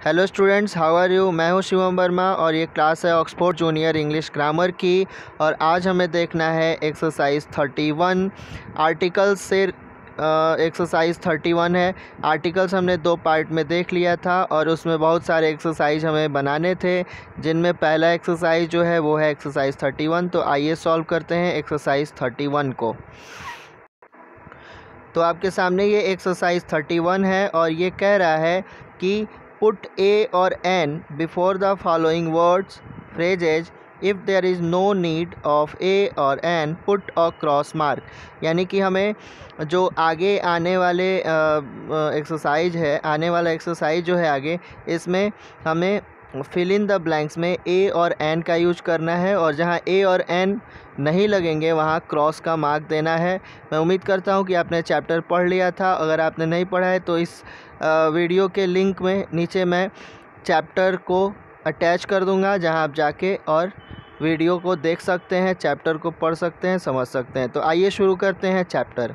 Hello students, how are you. मैं हूं शिवम वर्मा और ये क्लास है ऑक्सफोर्ड जूनियर इंग्लिश ग्रामर की। और आज हमें देखना है एक्सरसाइज 31 आर्टिकल्स से। एक्सरसाइज 31 है। आर्टिकल्स हमने दो पार्ट में देख लिया था और उसमें बहुत सारे एक्सरसाइज हमें बनाने थे, जिनमें पहला एक्सरसाइज जो है वो है एक्सरसाइज 31। तो आइए सॉल्व करते हैं एक्सरसाइज 31 को। तो आपके सामने ये एक्सरसाइज 31 है और ये कह रहा है कि पुट ए और an before the following words phrases if there is no need of A और an put a cross mark. यानी कि हमें जो आगे आने वाले एक्सरसाइज है, आने वाला एक्सरसाइज जो है आगे, इसमें हमें फिल इन द ब्लैंक्स में ए और एन का यूज करना है और जहाँ ए और एन नहीं लगेंगे वहाँ क्रॉस का मार्क देना है। मैं उम्मीद करता हूँ कि आपने चैप्टर पढ़ लिया था। अगर आपने नहीं पढ़ा है तो इस वीडियो के लिंक में नीचे मैं चैप्टर को अटैच कर दूँगा, जहाँ आप जाके और वीडियो को देख सकते हैं, चैप्टर को पढ़ सकते हैं, समझ सकते हैं। तो आइए शुरू करते हैं चैप्टर।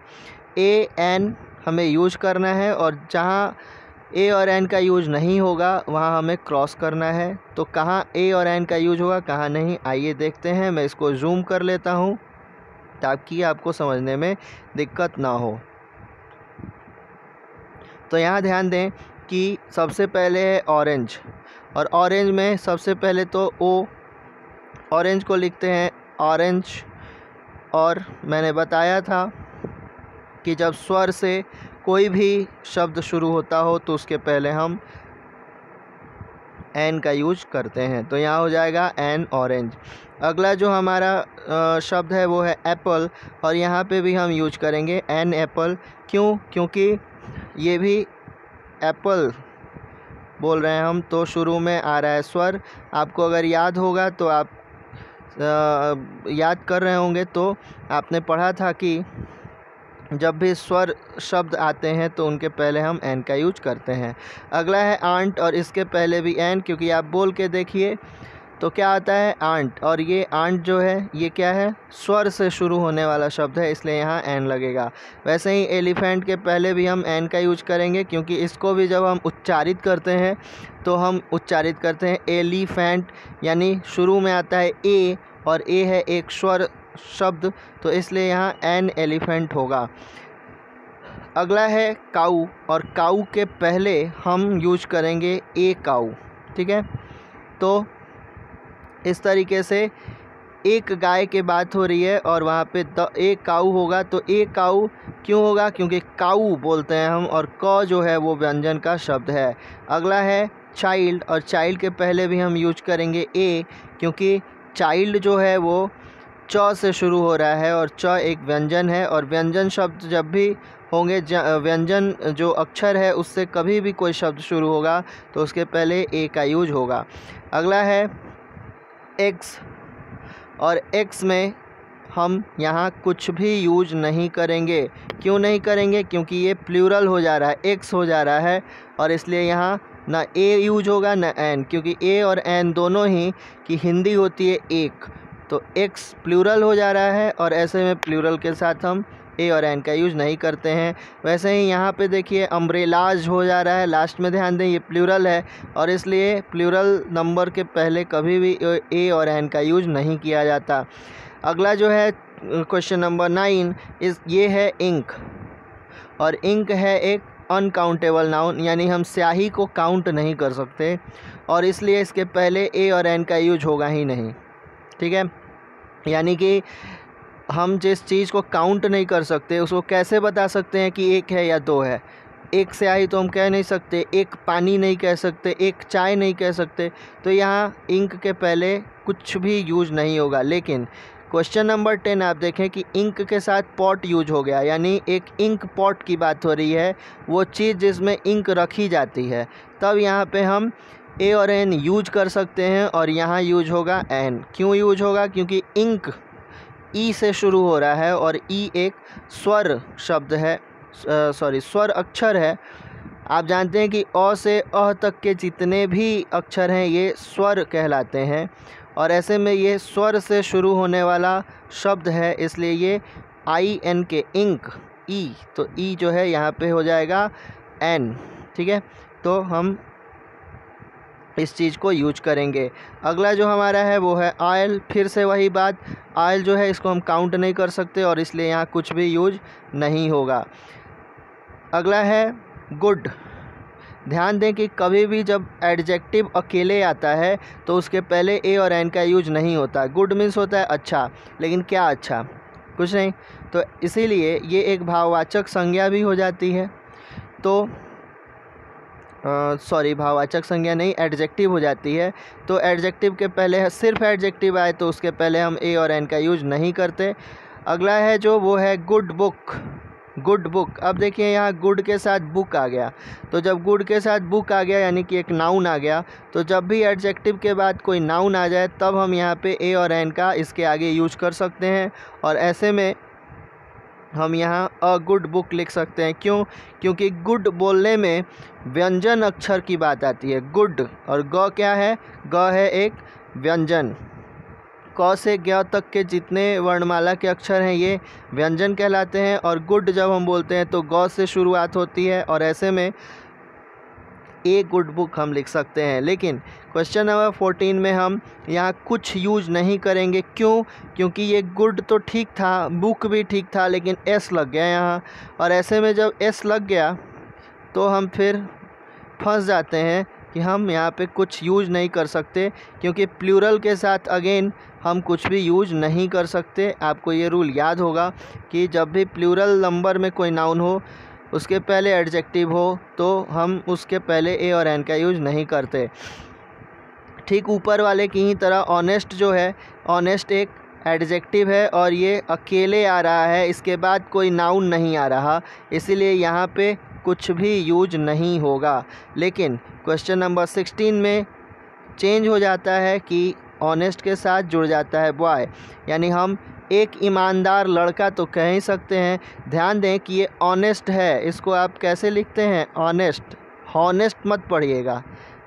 ए एन हमें यूज करना है और जहाँ ए और एन का यूज नहीं होगा वहाँ हमें क्रॉस करना है। तो कहाँ ए और एन का यूज होगा, कहाँ नहीं, आइए देखते हैं। मैं इसको जूम कर लेता हूँ ताकि आपको समझने में दिक्कत ना हो। तो यहाँ ध्यान दें कि सबसे पहले है ऑरेंज, और ऑरेंज में सबसे पहले तो ओ, ऑरेंज को लिखते हैं ऑरेंज। और मैंने बताया था कि जब स्वर से कोई भी शब्द शुरू होता हो तो उसके पहले हम एन का यूज करते हैं। तो यहाँ हो जाएगा एन ऑरेंज। अगला जो हमारा शब्द है वो है एप्पल, और यहाँ पे भी हम यूज करेंगे एन एप्पल। क्यों? क्योंकि ये भी एप्पल बोल रहे हैं हम, तो शुरू में आ रहा है स्वर। आपको अगर याद होगा तो आप याद कर रहे होंगे तो आपने पढ़ा था कि जब भी स्वर शब्द आते हैं तो उनके पहले हम एन का यूज करते हैं। अगला है आंट, और इसके पहले भी एन, क्योंकि आप बोल के देखिए तो क्या आता है आंट। और ये आंट जो है ये क्या है, स्वर से शुरू होने वाला शब्द है, इसलिए यहाँ एन लगेगा। वैसे ही एलिफेंट के पहले भी हम एन का यूज करेंगे, क्योंकि इसको भी जब हम उच्चारित करते हैं तो हम उच्चारित करते हैं एलिफेंट, यानी शुरू में आता है ए और ए है एक स्वर शब्द, तो इसलिए यहाँ एन एलिफेंट होगा। अगला है काऊ, और काऊ के पहले हम यूज करेंगे ए काऊ। ठीक है, तो इस तरीके से एक गाय की बात हो रही है और वहाँ पे द ए काऊ होगा। तो ए काऊ क्यों होगा? क्योंकि काऊ बोलते हैं हम, और क जो है वो व्यंजन का शब्द है। अगला है चाइल्ड, और चाइल्ड के पहले भी हम यूज करेंगे ए, क्योंकि चाइल्ड जो है वो च से शुरू हो रहा है और च एक व्यंजन है, और व्यंजन शब्द जब भी होंगे, व्यंजन जो अक्षर है उससे कभी भी कोई शब्द शुरू होगा तो उसके पहले ए का यूज होगा। अगला है एक्स, और एक्स में हम यहाँ कुछ भी यूज नहीं करेंगे। क्यों नहीं करेंगे? क्योंकि ये प्लूरल हो जा रहा है, एक्स हो जा रहा है, और इसलिए यहाँ ना ए यूज होगा ना एन, क्योंकि ए और एन दोनों ही की हिंदी होती है एक। तो एक्स प्लूरल हो जा रहा है और ऐसे में प्लूरल के साथ हम ए और एन का यूज नहीं करते हैं। वैसे ही यहाँ पे देखिए अम्ब्रेलाज हो जा रहा है, लास्ट में ध्यान दें ये प्लूरल है और इसलिए प्लूरल नंबर के पहले कभी भी ए और एन का यूज नहीं किया जाता। अगला जो है क्वेश्चन नंबर 9 ये है इंक, और इंक है एक अनकाउंटेबल नाउन, यानी हम स्याही को काउंट नहीं कर सकते, और इसलिए इसके पहले ए और एन का यूज होगा ही नहीं। ठीक है, यानी कि हम जिस चीज़ को काउंट नहीं कर सकते उसको कैसे बता सकते हैं कि एक है या दो है? एक स्याही तो हम कह नहीं सकते, एक पानी नहीं कह सकते, एक चाय नहीं कह सकते। तो यहाँ इंक के पहले कुछ भी यूज नहीं होगा। लेकिन क्वेश्चन नंबर 10 आप देखें कि इंक के साथ पॉट यूज हो गया, यानी एक इंक पॉट की बात हो रही है, वो चीज़ जिसमें इंक रखी जाती है। तब यहाँ पे हम ए और एन यूज कर सकते हैं और यहाँ यूज होगा एन। क्यों यूज होगा? क्योंकि इंक ई से शुरू हो रहा है और ई एक स्वर शब्द है, स्वर अक्षर है। आप जानते हैं कि अ से अह तक के जितने भी अक्षर हैं ये स्वर कहलाते हैं, और ऐसे में ये स्वर से शुरू होने वाला शब्द है, इसलिए ये आई एन के इंक ई, तो ई जो है यहाँ पे हो जाएगा एन। ठीक है, तो हम इस चीज़ को यूज करेंगे। अगला जो हमारा है वो है ऑयल। फिर से वही बात, ऑयल जो है इसको हम काउंट नहीं कर सकते और इसलिए यहाँ कुछ भी यूज नहीं होगा। अगला है गुड। ध्यान दें कि कभी भी जब एडजेक्टिव अकेले आता है तो उसके पहले ए और एन का यूज नहीं होता। गुड मीन्स होता है अच्छा, लेकिन क्या अच्छा, कुछ नहीं, तो इसीलिए ये एक भाववाचक संज्ञा भी हो जाती है। तो भाववाचक संज्ञा नहीं, एडजेक्टिव हो जाती है। तो एडजेक्टिव के पहले सिर्फ एडजेक्टिव आए तो उसके पहले हम ए और एन का यूज नहीं करते। अगला है जो वो है गुड बुक। गुड बुक, अब देखिए यहाँ गुड के साथ बुक आ गया, तो जब गुड के साथ बुक आ गया यानी कि एक नाउन आ गया, तो जब भी एडजेक्टिव के बाद कोई नाउन आ जाए तब हम यहाँ पे ए और एन का इसके आगे यूज कर सकते हैं। और ऐसे में हम यहाँ अ गुड बुक लिख सकते हैं। क्यों? क्योंकि गुड बोलने में व्यंजन अक्षर की बात आती है। गुड और ग क्या है? ग है एक व्यंजन। क से ज्ञ तक के जितने वर्णमाला के अक्षर हैं ये व्यंजन कहलाते हैं। और गुड जब हम बोलते हैं तो ग से शुरुआत होती है, और ऐसे में ए गुड बुक हम लिख सकते हैं। लेकिन क्वेश्चन नंबर 14 में हम यहाँ कुछ यूज नहीं करेंगे। क्यों? क्योंकि ये गुड तो ठीक था, बुक भी ठीक था, लेकिन एस लग गया यहाँ, और ऐसे में जब एस लग गया तो हम फिर फंस जाते हैं कि हम यहाँ पे कुछ यूज नहीं कर सकते, क्योंकि प्लूरल के साथ अगेन हम कुछ भी यूज नहीं कर सकते। आपको ये रूल याद होगा कि जब भी प्लूरल नंबर में कोई नाउन हो उसके पहले एडजेक्टिव हो तो हम उसके पहले ए और एन का यूज नहीं करते। ठीक ऊपर वाले की ही तरह ऑनेस्ट जो है, ऑनेस्ट एक एडजेक्टिव है और ये अकेले आ रहा है, इसके बाद कोई नाउन नहीं आ रहा, इसीलिए यहाँ पे कुछ भी यूज नहीं होगा। लेकिन क्वेश्चन नंबर 16 में चेंज हो जाता है कि ऑनेस्ट के साथ जुड़ जाता है बॉय, यानी हम एक ईमानदार लड़का तो कह ही सकते हैं। ध्यान दें कि ये ऑनेस्ट है, इसको आप कैसे लिखते हैं? ऑनेस्ट। हॉनेस्ट मत पढ़िएगा,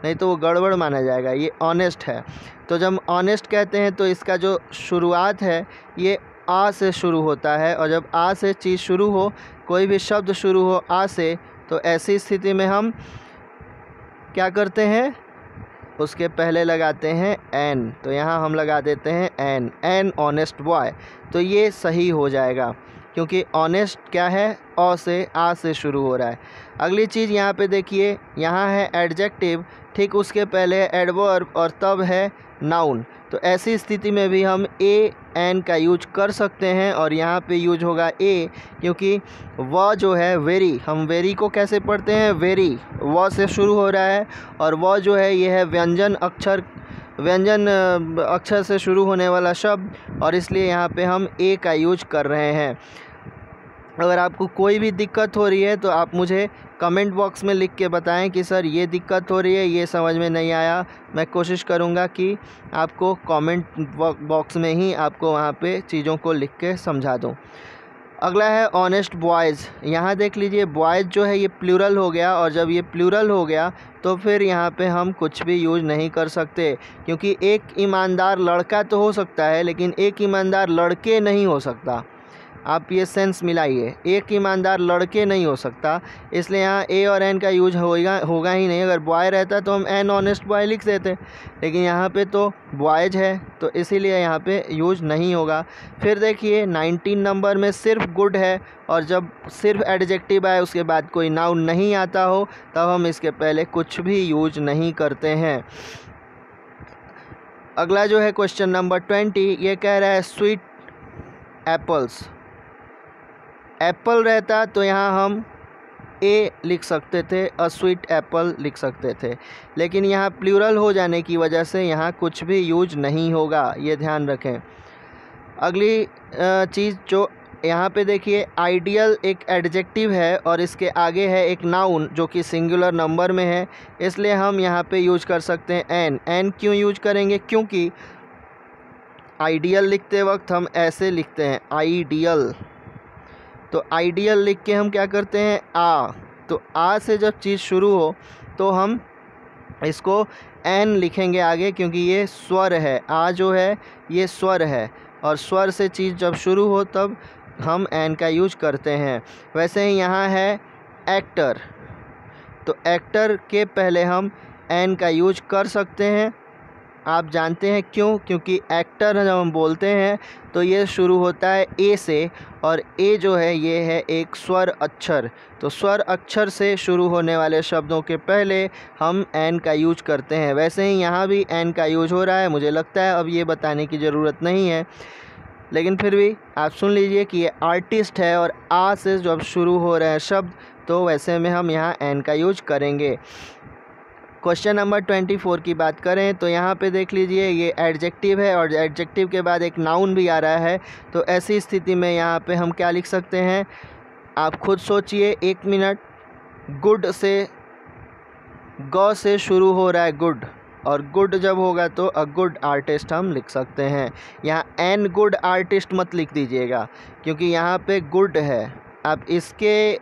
नहीं तो वो गड़बड़ माना जाएगा। ये ऑनेस्ट है, तो जब ऑनेस्ट कहते हैं तो इसका जो शुरुआत है ये आ से शुरू होता है, और जब आ से चीज़ शुरू हो, कोई भी शब्द शुरू हो आ से, तो ऐसी स्थिति में हम क्या करते हैं? उसके पहले लगाते हैं एन। तो यहाँ हम लगा देते हैं एन, एन ऑनेस्ट बॉय। तो ये सही हो जाएगा, क्योंकि ऑनेस्ट क्या है? अ से आ से शुरू हो रहा है। अगली चीज़ यहाँ पे देखिए, यहाँ है एडजेक्टिव, ठीक उसके पहले एडवर्ब और तब है नाउन। तो ऐसी स्थिति में भी हम ए एन का यूज कर सकते हैं, और यहाँ पे यूज होगा ए, क्योंकि व जो है वेरी, हम वेरी को कैसे पढ़ते हैं? वेरी व से शुरू हो रहा है, और व जो है ये है व्यंजन अक्षर से शुरू होने वाला शब्द, और इसलिए यहाँ पे हम ए का यूज कर रहे हैं। अगर आपको कोई भी दिक्कत हो रही है तो आप मुझे कमेंट बॉक्स में लिख के बताएं कि सर ये दिक्कत हो रही है, ये समझ में नहीं आया। मैं कोशिश करूँगा कि आपको कमेंट बॉक्स में ही आपको वहाँ पे चीज़ों को लिख के समझा दूँ। अगला है ऑनेस्ट बॉयज़। यहाँ देख लीजिए, बॉयज़ जो है ये प्लूरल हो गया, और जब ये प्लूरल हो गया तो फिर यहाँ पे हम कुछ भी यूज नहीं कर सकते, क्योंकि एक ईमानदार लड़का तो हो सकता है लेकिन एक ईमानदार लड़के नहीं हो सकता। आप ये सेंस मिलाइए, एक ईमानदार लड़के नहीं हो सकता, इसलिए यहाँ ए और एन का यूज होगा ही नहीं। अगर बॉय रहता तो हम एन ऑनेस्ट बॉय लिख देते, लेकिन यहाँ पे तो बॉयज है तो इसीलिए यहाँ पे यूज नहीं होगा। फिर देखिए 19 नंबर में सिर्फ गुड है, और जब सिर्फ एडजेक्टिव आए उसके बाद कोई नाउन नहीं आता हो तब हम इसके पहले कुछ भी यूज नहीं करते हैं। अगला जो है क्वेश्चन नंबर 20, ये कह रहा है स्वीट एप्पल्स। एप्पल रहता तो यहाँ हम ए लिख सकते थे, अ स्वीट एप्पल लिख सकते थे, लेकिन यहाँ प्लूरल हो जाने की वजह से यहाँ कुछ भी यूज नहीं होगा, ये ध्यान रखें। अगली चीज़ जो यहाँ पे देखिए, आइडियल एक एडजेक्टिव है और इसके आगे है एक नाउन जो कि सिंगुलर नंबर में है, इसलिए हम यहाँ पे यूज कर सकते हैं एन। एन क्यों यूज करेंगे? क्योंकि आइडियल लिखते वक्त हम ऐसे लिखते हैं आइडियल, तो आइडियल लिख के हम क्या करते हैं? आ। तो आ से जब चीज़ शुरू हो तो हम इसको एन लिखेंगे आगे, क्योंकि ये स्वर है। आ जो है ये स्वर है, और स्वर से चीज़ जब शुरू हो तब हम एन का यूज करते हैं। वैसे ही यहाँ है एक्टर, तो एक्टर के पहले हम एन का यूज कर सकते हैं। आप जानते हैं क्यों? क्योंकि एक्टर जब हम बोलते हैं तो ये शुरू होता है ए से, और ए जो है ये है एक स्वर अक्षर। तो स्वर अक्षर से शुरू होने वाले शब्दों के पहले हम एन का यूज करते हैं। वैसे ही यहाँ भी एन का यूज हो रहा है, मुझे लगता है अब ये बताने की ज़रूरत नहीं है, लेकिन फिर भी आप सुन लीजिए कि ये आर्टिस्ट है और आ से जब शुरू हो रहे हैं शब्द तो वैसे में हम यहाँ एन का यूज करेंगे। क्वेश्चन नंबर 24 की बात करें तो यहाँ पे देख लीजिए ये एडजेक्टिव है और एडजेक्टिव के बाद एक नाउन भी आ रहा है। तो ऐसी स्थिति में यहाँ पे हम क्या लिख सकते हैं, आप खुद सोचिए 1 मिनट। गुड से ग से शुरू हो रहा है गुड, और गुड जब होगा तो अ गुड आर्टिस्ट हम लिख सकते हैं। यहाँ एन गुड आर्टिस्ट मत लिख दीजिएगा क्योंकि यहाँ पे गुड है, आप इसके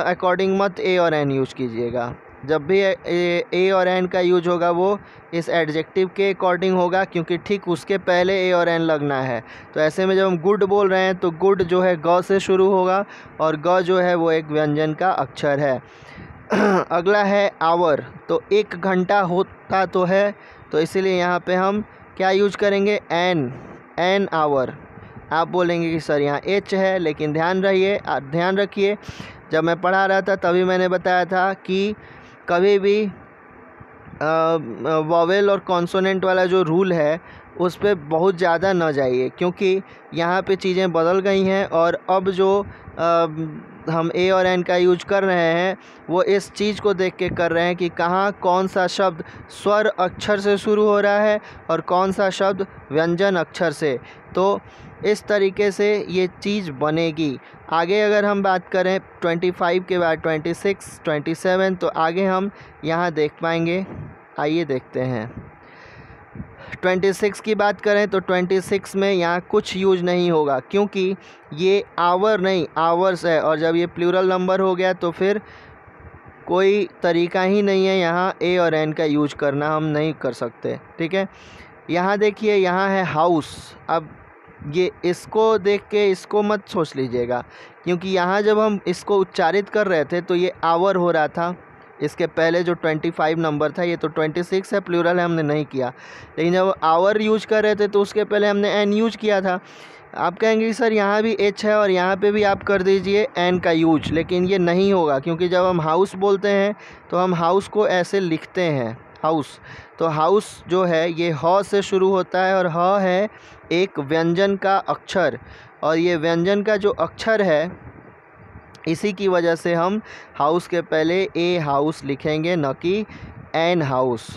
अकॉर्डिंग मत ए और एन यूज कीजिएगा। जब भी ए और एन का यूज होगा वो इस एडजेक्टिव के अकॉर्डिंग होगा, क्योंकि ठीक उसके पहले ए और एन लगना है। तो ऐसे में जब हम गुड बोल रहे हैं तो गुड जो है ग से शुरू होगा, और ग जो है वो एक व्यंजन का अक्षर है। अगला है आवर। तो 1 घंटा होता तो है, तो इसीलिए यहाँ पे हम क्या यूज करेंगे, एन आवर। आप बोलेंगे कि सर यहाँ एच है, लेकिन ध्यान रखिए जब मैं पढ़ा रहा था तभी मैंने बताया था कि कभी भी वॉवेल और कॉन्सोनेंट वाला जो रूल है उस पे बहुत ज़्यादा न जाइए, क्योंकि यहाँ पे चीज़ें बदल गई हैं और अब जो हम ए और एन का यूज कर रहे हैं वो इस चीज़ को देख के कर रहे हैं कि कहाँ कौन सा शब्द स्वर अक्षर से शुरू हो रहा है और कौन सा शब्द व्यंजन अक्षर से। तो इस तरीके से ये चीज़ बनेगी। आगे अगर हम बात करें 25 के बाद 26, 27, तो आगे हम यहाँ देख पाएंगे। आइए देखते हैं। 26 की बात करें तो 26 में यहाँ कुछ यूज नहीं होगा, क्योंकि ये आवर नहीं आवर्स है, और जब ये प्लूरल नंबर हो गया तो फिर कोई तरीका ही नहीं है यहाँ ए और एन का यूज करना, हम नहीं कर सकते। ठीक है, यहाँ देखिए यहाँ है हाउस। अब ये इसको देख के इसको मत सोच लीजिएगा, क्योंकि यहाँ जब हम इसको उच्चारित कर रहे थे तो ये आवर हो रहा था। इसके पहले जो 25 नंबर था, ये तो 26 है, प्लूरल है, हमने नहीं किया। लेकिन जब आवर यूज कर रहे थे तो उसके पहले हमने एन यूज किया था। आप कहेंगे कि सर यहाँ भी एच है और यहाँ पे भी आप कर दीजिए एन का यूज, लेकिन ये नहीं होगा, क्योंकि जब हम हाउस बोलते हैं तो हम हाउस को ऐसे लिखते हैं, हाउस। तो हाउस जो है ये ह से शुरू होता है, और ह है एक व्यंजन का अक्षर, और ये व्यंजन का जो अक्षर है इसी की वजह से हम हाउस के पहले ए हाउस लिखेंगे, न कि एन हाउस।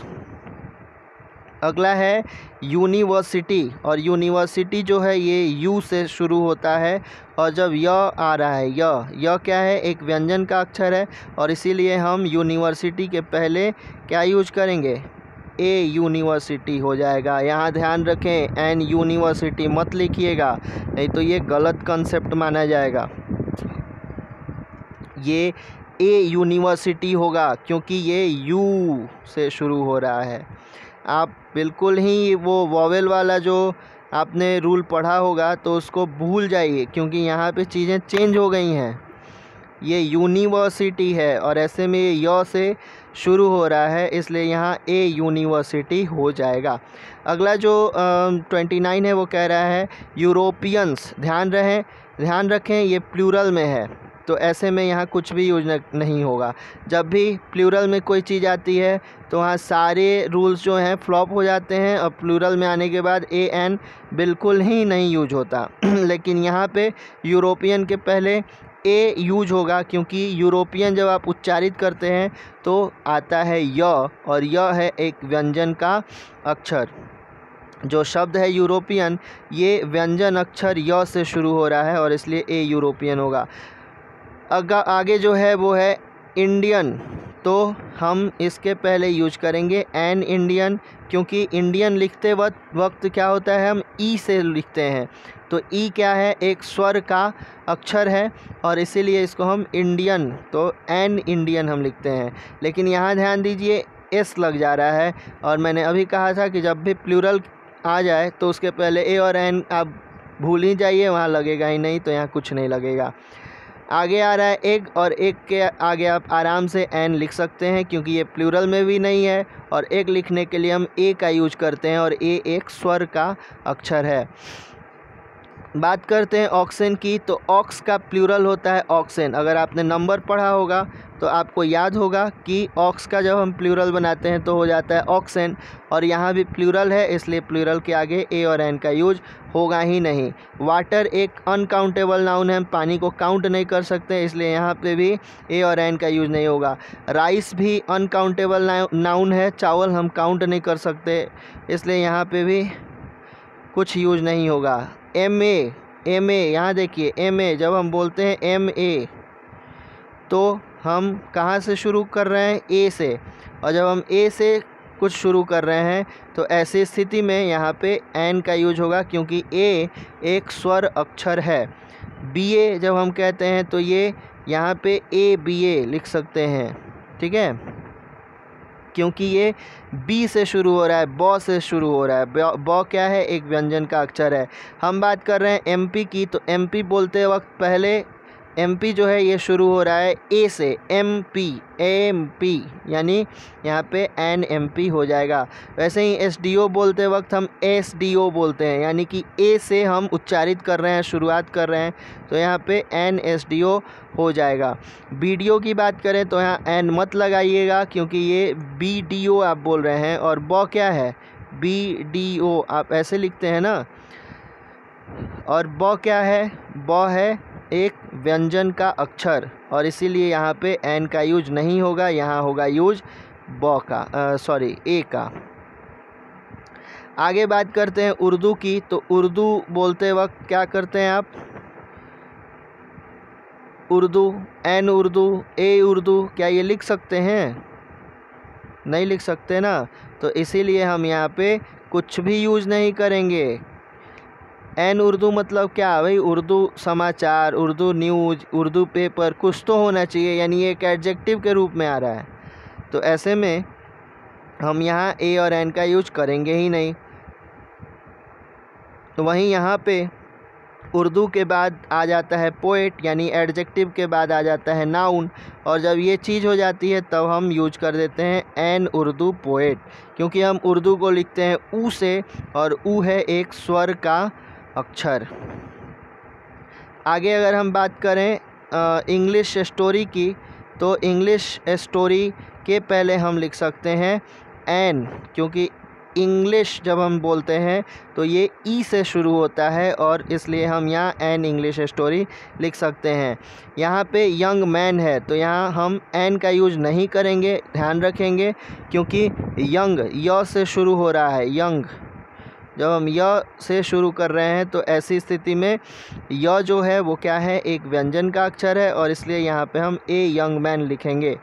अगला है यूनिवर्सिटी, और यूनिवर्सिटी जो है ये यू से शुरू होता है, और जब य आ रहा है य क्या है, एक व्यंजन का अक्षर है, और इसीलिए हम यूनिवर्सिटी के पहले क्या यूज करेंगे, ए यूनिवर्सिटी हो जाएगा। यहाँ ध्यान रखें एन यूनिवर्सिटी मत लिखिएगा, नहीं तो ये गलत कंसेप्ट माना जाएगा। ये ए यूनिवर्सिटी होगा क्योंकि ये यू से शुरू हो रहा है। आप बिल्कुल ही वो वॉवेल वाला जो आपने रूल पढ़ा होगा तो उसको भूल जाइए, क्योंकि यहाँ पे चीज़ें चेंज हो गई हैं। ये यूनिवर्सिटी है और ऐसे में ये य से शुरू हो रहा है, इसलिए यहाँ ए यूनिवर्सिटी हो जाएगा। अगला जो 29 है वो कह रहा है यूरोपियंस। ध्यान रखें ये प्लूरल में है, तो ऐसे में यहाँ कुछ भी यूज नहीं होगा। जब भी प्लूरल में कोई चीज़ आती है तो वहाँ सारे रूल्स जो हैं फ्लॉप हो जाते हैं, और प्लूरल में आने के बाद ए एन बिल्कुल ही नहीं यूज होता। लेकिन यहाँ पे यूरोपियन के पहले ए यूज होगा, क्योंकि यूरोपियन जब आप उच्चारित करते हैं तो आता है य, और य है एक व्यंजन का अक्षर। जो शब्द है यूरोपियन ये व्यंजन अक्षर य से शुरू हो रहा है, और इसलिए ए यूरोपियन होगा। आगे जो है वो है इंडियन, तो हम इसके पहले यूज करेंगे एन इंडियन, क्योंकि इंडियन लिखते वक्त क्या होता है, हम ई से लिखते हैं। तो ई क्या है, एक स्वर का अक्षर है, और इसीलिए इसको हम इंडियन, तो एन इंडियन हम लिखते हैं। लेकिन यहाँ ध्यान दीजिए एस लग जा रहा है, और मैंने अभी कहा था कि जब भी प्लूरल आ जाए तो उसके पहले ए और एन आप भूल ही जाइए, वहाँ लगेगा ही नहीं, तो यहाँ कुछ नहीं लगेगा। आगे आ रहा है एग, और एग के आगे आप आराम से एन लिख सकते हैं क्योंकि ये प्लूरल में भी नहीं है, और एग लिखने के लिए हम ए का यूज करते हैं, और ए एक स्वर का अक्षर है। बात करते हैं ऑक्सेन की, तो ऑक्स का प्लूरल होता है ऑक्सेन। अगर आपने नंबर पढ़ा होगा तो आपको याद होगा कि ऑक्स का जब हम प्लूरल बनाते हैं तो हो जाता है ऑक्सेन, और यहाँ भी प्लूरल है इसलिए प्लूरल के आगे ए और एन का यूज होगा ही नहीं। वाटर एक अनकाउंटेबल नाउन है, हम पानी को काउंट नहीं कर सकते इसलिए यहाँ पे भी ए और एन का यूज नहीं होगा। राइस भी अनकाउंटेबल नाउन है, चावल हम काउंट नहीं कर सकते इसलिए यहाँ पे भी कुछ यूज नहीं होगा। एम ए यहाँ देखिए एम ए, जब हम बोलते हैं एम ए तो हम कहाँ से शुरू कर रहे हैं, ए से, और जब हम ए से कुछ शुरू कर रहे हैं तो ऐसी स्थिति में यहाँ पे एन का यूज होगा क्योंकि ए एक स्वर अक्षर है। बी ए जब हम कहते हैं तो ये यहाँ पे ए बी ए लिख सकते हैं, ठीक है, क्योंकि ये बी से शुरू हो रहा है, बॉ से शुरू हो रहा है। बॉ क्या है, एक व्यंजन का अक्षर है। हम बात कर रहे हैं एमपी की, तो एमपी बोलते वक्त पहले एमपी जो है ये शुरू हो रहा है ए से, एमपी यानी यहाँ पे एन एमपी हो जाएगा। वैसे ही एसडीओ बोलते वक्त हम एसडीओ बोलते हैं, यानी कि ए से हम उच्चारित कर रहे हैं, शुरुआत कर रहे हैं, तो यहाँ पे एन एसडीओ हो जाएगा। बीडीओ की बात करें तो यहाँ एन मत लगाइएगा क्योंकि ये बीडीओ आप बोल रहे हैं, और बॉ क्या है, बीडीओ आप ऐसे लिखते हैं ना, और बॉ क्या है, बॉ है एक व्यंजन का अक्षर, और इसीलिए यहाँ पे एन का यूज नहीं होगा, यहाँ होगा यूज बॉ का, ए का। आगे बात करते हैं उर्दू की, तो उर्दू बोलते वक्त क्या करते हैं आप, उर्दू, एन उर्दू, ए उर्दू, क्या ये लिख सकते हैं, नहीं लिख सकते ना, तो इसीलिए हम यहाँ पे कुछ भी यूज नहीं करेंगे। एन उर्दू मतलब क्या भाई, उर्दू समाचार, उर्दू न्यूज़, उर्दू पेपर, कुछ तो होना चाहिए, यानी एक एडजेक्टिव के रूप में आ रहा है, तो ऐसे में हम यहाँ ए और एन का यूज करेंगे ही नहीं। तो वहीं यहाँ पे उर्दू के बाद आ जाता है पोएट, यानी एडजेक्टिव के बाद आ जाता है नाउन, और जब ये चीज़ हो जाती है तब हम यूज कर देते हैं एन उर्दू पोएट, क्योंकि हम उर्दू को लिखते हैं ऊ से, और ऊ है एक स्वर का अक्षर। आगे अगर हम बात करें इंग्लिश स्टोरी की, तो इंग्लिश स्टोरी के पहले हम लिख सकते हैं एन, क्योंकि इंग्लिश जब हम बोलते हैं तो ये ई से शुरू होता है, और इसलिए हम यहाँ एन इंग्लिश स्टोरी लिख सकते हैं। यहाँ पे यंग मैन है तो यहाँ हम एन का यूज नहीं करेंगे, ध्यान रखेंगे, क्योंकि यंग य से शुरू हो रहा है, यंग जब हम य से शुरू कर रहे हैं तो ऐसी स्थिति में य जो है वो क्या है, एक व्यंजन का अक्षर है, और इसलिए यहाँ पे हम ए यंग मैन लिखेंगे।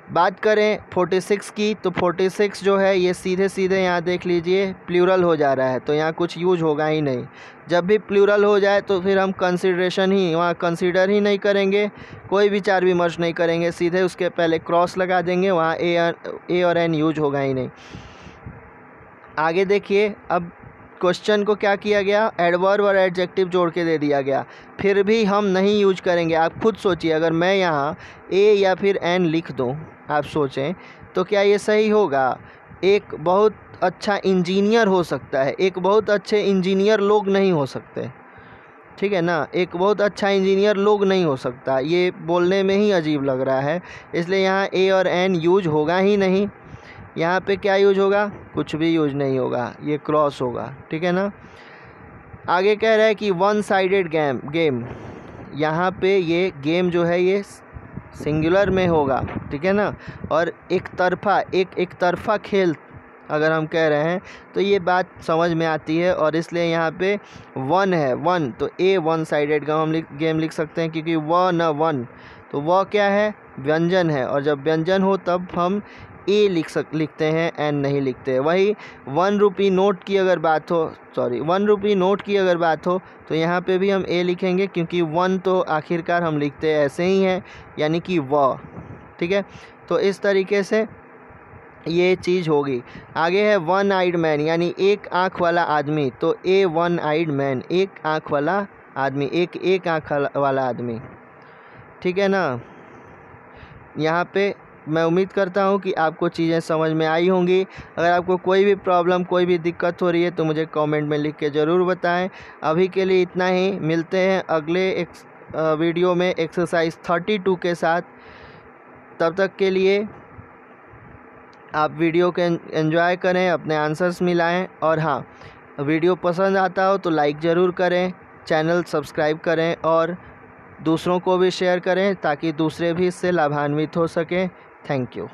बात करें 46 की, तो 46 जो है ये सीधे सीधे यहाँ देख लीजिए प्लूरल हो जा रहा है, तो यहाँ कुछ यूज होगा ही नहीं। जब भी प्लूरल हो जाए तो फिर हम कंसिडरेशन ही, वहाँ कंसीडर ही नहीं करेंगे, कोई विचार विमर्श नहीं करेंगे, सीधे उसके पहले क्रॉस लगा देंगे, वहाँ ए और एन यूज होगा ही नहीं। आगे देखिए, अब क्वेश्चन को क्या किया गया, एडवर्ब और एडजेक्टिव जोड़ के दे दिया गया, फिर भी हम नहीं यूज करेंगे। आप खुद सोचिए, अगर मैं यहाँ ए या फिर एन लिख दूँ, आप सोचें तो क्या ये सही होगा। एक बहुत अच्छा इंजीनियर हो सकता है, एक बहुत अच्छे इंजीनियर लोग नहीं हो सकते, ठीक है ना, एक बहुत अच्छा इंजीनियर लोग नहीं हो सकता, ये बोलने में ही अजीब लग रहा है, इसलिए यहाँ ए और एन यूज होगा ही नहीं। यहाँ पे क्या यूज होगा, कुछ भी यूज नहीं होगा, ये क्रॉस होगा, ठीक है ना। आगे कह रहा है कि वन साइडेड गेम, यहाँ पे ये गेम जो है ये सिंगुलर में होगा, ठीक है ना, और एक तरफा खेल अगर हम कह रहे हैं तो ये बात समझ में आती है, और इसलिए यहाँ पे वन है, वन, तो ए वन साइडेड गेम लिख सकते हैं, क्योंकि वन, तो वह क्या है, व्यंजन है, और जब व्यंजन हो तब हम ए लिखते हैं, एन नहीं लिखते। वही 1 रुपी नोट की अगर बात हो, 1 रुपी नोट की अगर बात हो तो यहाँ पे भी हम ए लिखेंगे, क्योंकि 1 तो आखिरकार हम लिखते ऐसे ही हैं, यानी कि व, ठीक है। तो इस तरीके से ये चीज़ होगी। आगे है वन आइड मैन, यानी एक आँख वाला आदमी, तो ए वन आइड मैन, एक आँख वाला आदमी, एक आँख वाला आदमी। ठीक है ना। यहाँ पे मैं उम्मीद करता हूँ कि आपको चीज़ें समझ में आई होंगी। अगर आपको कोई भी प्रॉब्लम, कोई भी दिक्कत हो रही है तो मुझे कमेंट में लिख के ज़रूर बताएं। अभी के लिए इतना ही, मिलते हैं अगले वीडियो में एक्सरसाइज 32 के साथ। तब तक के लिए आप वीडियो के एंजॉय करें, अपने आंसर्स मिलाएं, और हाँ, वीडियो पसंद आता हो तो लाइक ज़रूर करें, चैनल सब्सक्राइब करें और दूसरों को भी शेयर करें ताकि दूसरे भी इससे लाभान्वित हो सकें। Thank you.